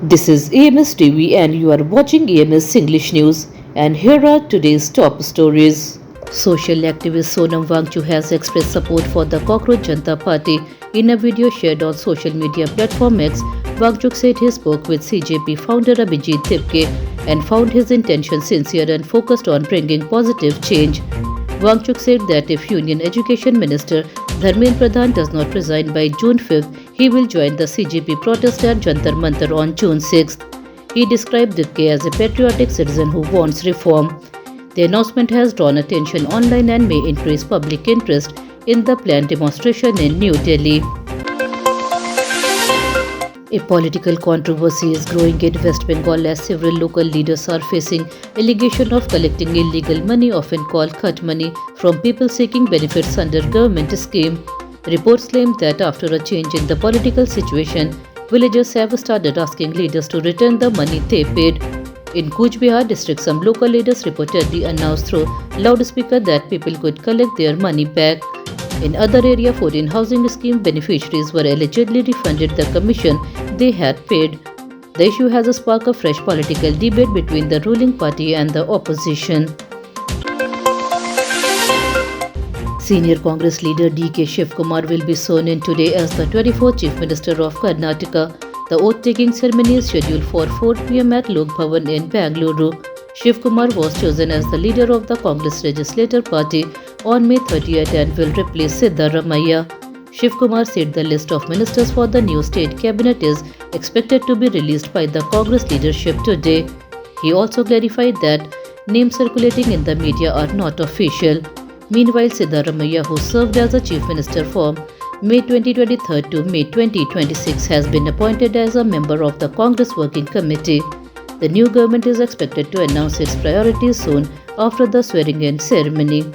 This is EMS TV and you are watching EMS English News, and here are today's top stories. Social activist Sonam Wangchu has expressed support for the Cockroach Janata Party. In a video shared on social media platform X, Wangchuk said he spoke with CJP founder Abhijit Tipke and found his intention sincere and focused on bringing positive change. Wangchuk said that if Union Education Minister Dharmendra Pradhan does not resign by June 5th, he will join the CJP protest at Jantar Mantar on June 6th. He described Tipke as a patriotic citizen who wants reform. The announcement has drawn attention online and may increase public interest in the planned demonstration in New Delhi. A political controversy is growing in West Bengal as several local leaders are facing allegation of collecting illegal money, often called cut money, from people seeking benefits under government scheme. Reports claim that after a change in the political situation, villagers have started asking leaders to return the money they paid. In Kuch Bihar district, some local leaders reportedly announced through loudspeaker that people could collect their money back. In other area, 14 housing scheme beneficiaries were allegedly refunded the commission they had paid. The issue has sparked a fresh political debate between the ruling party and the opposition. Senior Congress leader D.K. Shivkumar will be sworn in today as the 24th Chief Minister of Karnataka. The oath-taking ceremony is scheduled for 4 p.m. at Lok Bhavan in Bangalore. Shivkumar was chosen as the leader of the Congress Legislative Party on May 30th and will replace Siddaramaiah. Shivkumar said the list of ministers for the new state cabinet is expected to be released by the Congress leadership today. He also clarified that names circulating in the media are not official. Meanwhile, Siddaramaiah, who served as a chief minister from May 2023 to May 2026, has been appointed as a member of the Congress Working Committee. The new government is expected to announce its priorities soon after the swearing-in ceremony.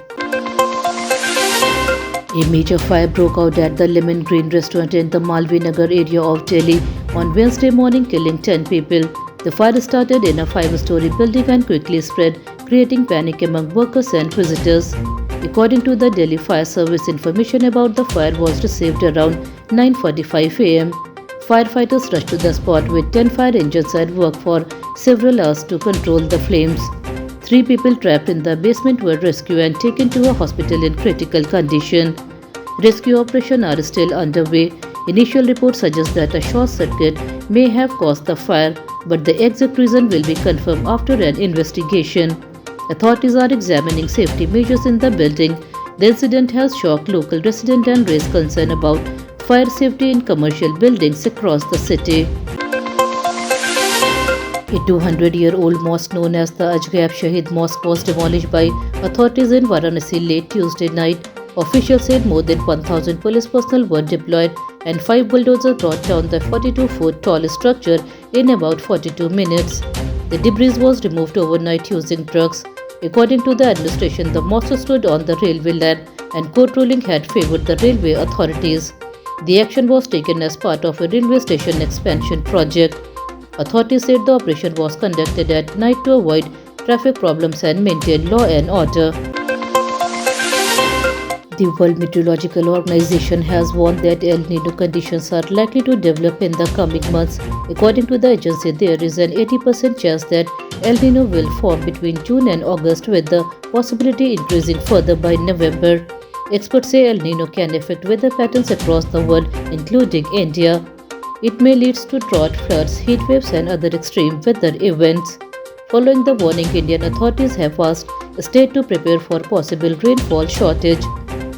A major fire broke out at the Lemon Green restaurant in the Malvi Nagar area of Delhi on Wednesday morning, killing 10 people. The fire started in a 5-story building and quickly spread, creating panic among workers and visitors. According to the Delhi Fire Service, information about the fire was received around 9:45 am. Firefighters rushed to the spot with 10 fire engines and worked for several hours to control the flames. 3 people trapped in the basement were rescued and taken to a hospital in critical condition. Rescue operations are still underway. Initial reports suggest that a short circuit may have caused the fire, but the exact reason will be confirmed after an investigation. Authorities are examining safety measures in the building. The incident has shocked local residents and raised concern about fire safety in commercial buildings across the city. A 200-year-old mosque known as the Ajgab Shahid Mosque was demolished by authorities in Varanasi late Tuesday night. Officials said more than 1,000 police personnel were deployed and 5 bulldozers brought down the 42-foot tall structure in about 42 minutes. The debris was removed overnight using trucks. According to the administration, the mosque stood on the railway line and court ruling had favored the railway authorities. The action was taken as part of a railway station expansion project. Authorities said the operation was conducted at night to avoid traffic problems and maintain law and order. The World Meteorological Organization has warned that El Niño conditions are likely to develop in the coming months. According to the agency, there is an 80% chance that El Niño will form between June and August, with the possibility increasing further by November. Experts say El Niño can affect weather patterns across the world, including India. It may lead to drought, floods, heat waves and other extreme weather events. Following the warning, Indian authorities have asked states to prepare for possible rainfall shortage.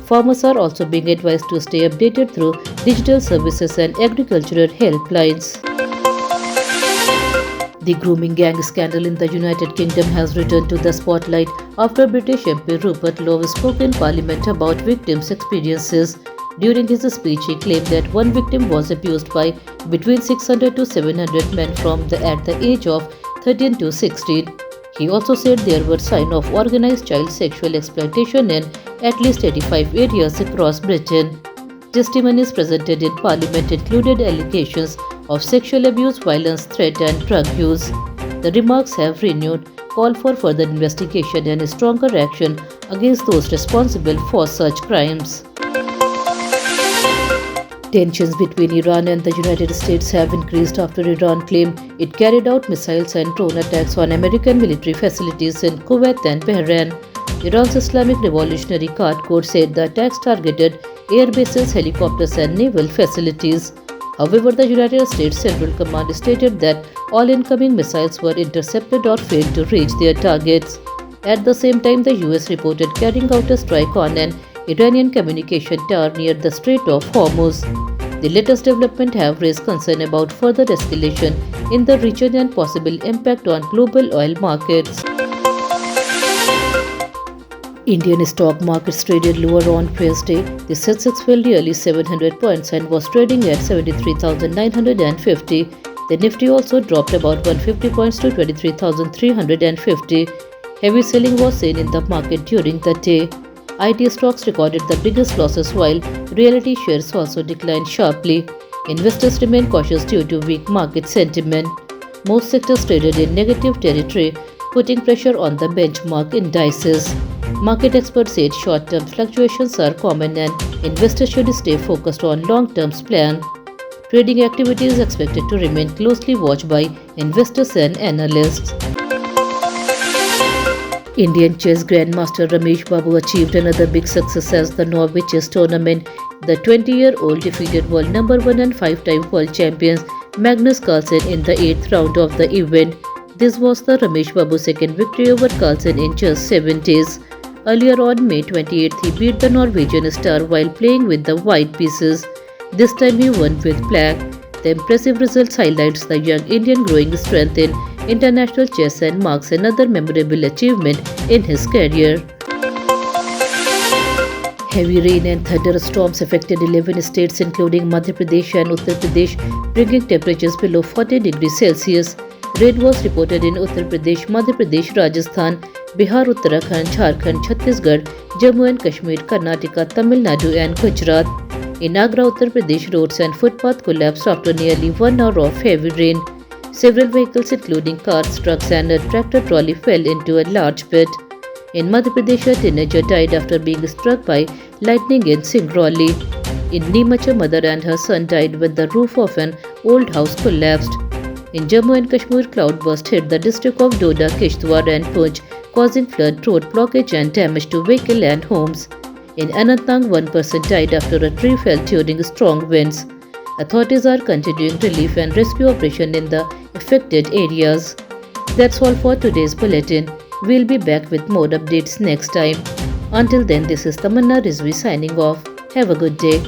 Farmers are also being advised to stay updated through digital services and agricultural helplines. The grooming gang scandal in the United Kingdom has returned to the spotlight after British MP Rupert Lowe spoke in Parliament about victims' experiences. During his speech, he claimed that one victim was abused by between 600 to 700 men at the age of 13 to 16. He also said there were signs of organized child sexual exploitation in at least 85 areas across Britain. Testimonies presented in Parliament included allegations of sexual abuse, violence, threat and drug use. The remarks have renewed call for further investigation and stronger action against those responsible for such crimes. Tensions between Iran and the United States have increased after Iran claimed it carried out missiles and drone attacks on American military facilities in Kuwait and Bahrain. Iran's Islamic Revolutionary Guard Corps said the attacks targeted air bases, helicopters, and naval facilities. However, the United States Central Command stated that all incoming missiles were intercepted or failed to reach their targets. At the same time, the US reported carrying out a strike on an Iranian communication tower near the Strait of Hormuz. The latest development have raised concern about further escalation in the region and possible impact on global oil markets. Indian stock markets traded lower on Thursday. The Sensex fell nearly 700 points and was trading at 73,950. The Nifty also dropped about 150 points to 23,350. Heavy selling was seen in the market during the day. IT stocks recorded the biggest losses while realty shares also declined sharply. Investors remain cautious due to weak market sentiment. Most sectors traded in negative territory, putting pressure on the benchmark indices. Market experts said short-term fluctuations are common and investors should stay focused on long-term plan. Trading activity is expected to remain closely watched by investors and analysts. Indian chess grandmaster Ramesh Babu achieved another big success as the Norway Chess Tournament. The 20-year-old defeated world number 1 and 5-time world champions Magnus Carlsen in the 8th round of the event. This was the Ramesh Babu's second victory over Carlsen in just 7 days. Earlier on May 28th, he beat the Norwegian star while playing with the white pieces. This time he won with black. The impressive results highlights the young Indian growing strength in international chess and marks another memorable achievement in his career. Heavy rain and thunderstorms affected 11 states including Madhya Pradesh and Uttar Pradesh, bringing temperatures below 40 degrees Celsius. Rain was reported in Uttar Pradesh, Madhya Pradesh, Rajasthan, Bihar, Uttarakhand, Jharkhand, Chhattisgarh, Jammu and Kashmir, Karnataka, Tamil Nadu and Gujarat. In Agra, Uttar Pradesh, roads and footpath collapsed after nearly 1 hour of heavy rain. Several vehicles including cars, trucks and a tractor trolley fell into a large pit. In Madhya Pradesh, a teenager died after being struck by lightning in Singrauli. In Neemach, a mother and her son died when the roof of an old house collapsed. In Jammu and Kashmir, cloudburst hit the district of Doda, Kishtwar and Poonch, causing flood, road blockage and damage to vehicle and homes. In Anantnag, one person died after a tree fell during strong winds. Authorities are continuing relief and rescue operation in the affected areas. That's all for today's bulletin. We'll be back with more updates next time. Until then, this is Tamanna Rizvi signing off. Have a good day.